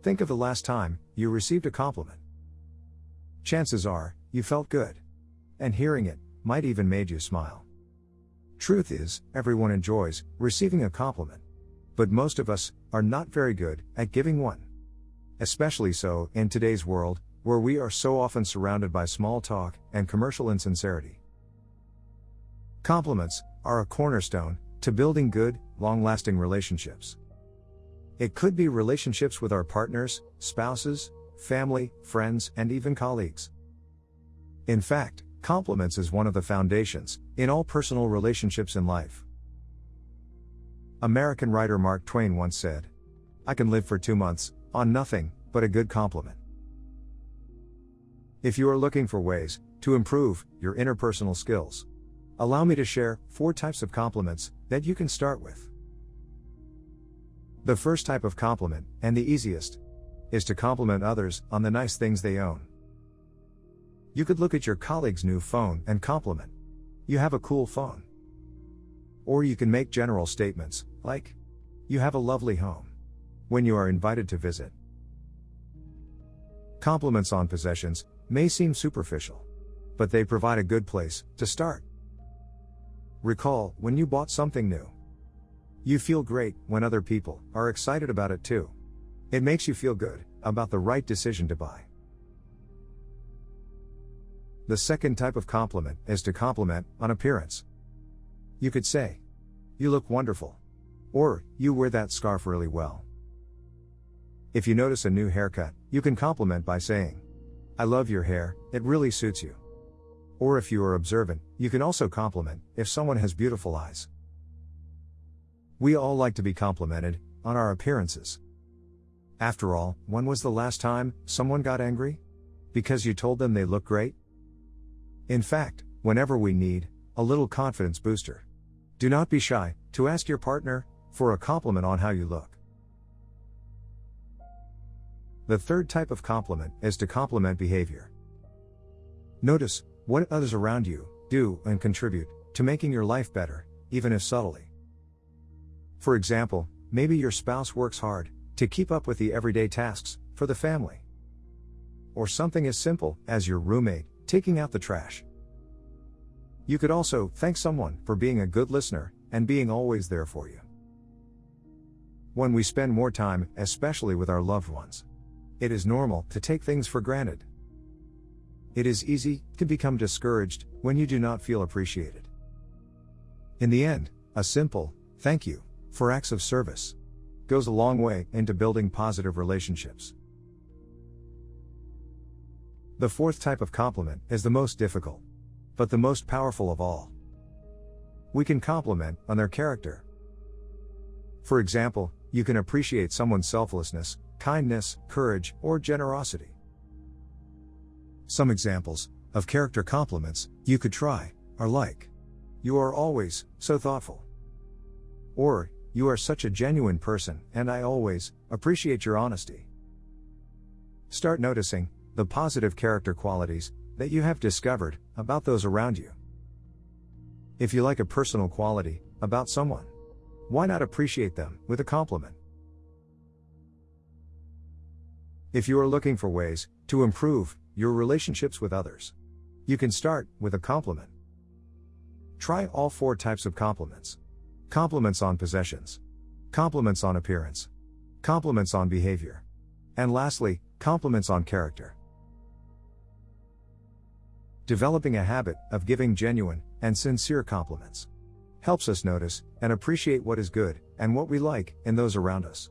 Think of the last time you received a compliment. Chances are, you felt good. And hearing it might even made you smile. Truth is, everyone enjoys receiving a compliment. But most of us are not very good at giving one. Especially so in today's world, where we are so often surrounded by small talk and commercial insincerity. Compliments are a cornerstone to building good, long-lasting relationships. It could be relationships with our partners, spouses, family, friends, and even colleagues. In fact, compliments is one of the foundations in all personal relationships in life. American writer Mark Twain once said, "I can live for 2 months on nothing but a good compliment." If you are looking for ways to improve your interpersonal skills, allow me to share 4 types of compliments that you can start with. The first type of compliment, and the easiest, is to compliment others on the nice things they own. You could look at your colleague's new phone and compliment, "You have a cool phone." Or you can make general statements, like, "You have a lovely home," when you are invited to visit. Compliments on possessions may seem superficial, but they provide a good place to start. Recall when you bought something new. You feel great when other people are excited about it too. It makes you feel good about the right decision to buy. The second type of compliment is to compliment on appearance. You could say, "You look wonderful," or "You wear that scarf really well." If you notice a new haircut, you can compliment by saying, "I love your hair, it really suits you." Or if you are observant, you can also compliment if someone has beautiful eyes. We all like to be complimented on our appearances. After all, when was the last time someone got angry? Because you told them they look great? In fact, whenever we need a little confidence booster, do not be shy to ask your partner for a compliment on how you look. The third type of compliment is to compliment behavior. Notice what others around you do and contribute to making your life better, even if subtly. For example, maybe your spouse works hard to keep up with the everyday tasks for the family. Or something as simple as your roommate taking out the trash. You could also thank someone for being a good listener and being always there for you. When we spend more time, especially with our loved ones, it is normal to take things for granted. It is easy to become discouraged when you do not feel appreciated. In the end, a simple thank you for acts of service goes a long way into building positive relationships. The fourth type of compliment is the most difficult, but the most powerful of all. We can compliment on their character. For example, you can appreciate someone's selflessness, kindness, courage, or generosity. Some examples of character compliments you could try are like, "You are always so thoughtful," or "You are such a genuine person, and I always appreciate your honesty." Start noticing the positive character qualities that you have discovered about those around you. If you like a personal quality about someone, why not appreciate them with a compliment? If you are looking for ways to improve your relationships with others, you can start with a compliment. Try all 4 types of compliments. Compliments on possessions, compliments on appearance, compliments on behavior, and lastly, compliments on character. Developing a habit of giving genuine and sincere compliments helps us notice and appreciate what is good and what we like in those around us.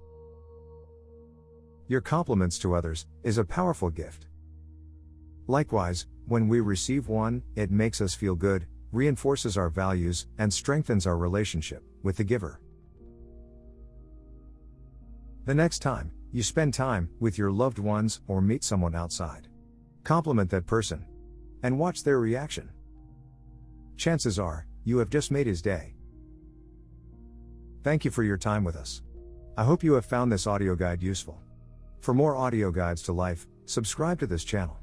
Your compliments to others is a powerful gift. Likewise, when we receive one, it makes us feel good, reinforces our values, and strengthens our relationship with the giver. The next time you spend time with your loved ones or meet someone outside, compliment that person and watch their reaction. Chances are, you have just made his day. Thank you for your time with us. I hope you have found this audio guide useful. For more audio guides to life, subscribe to this channel.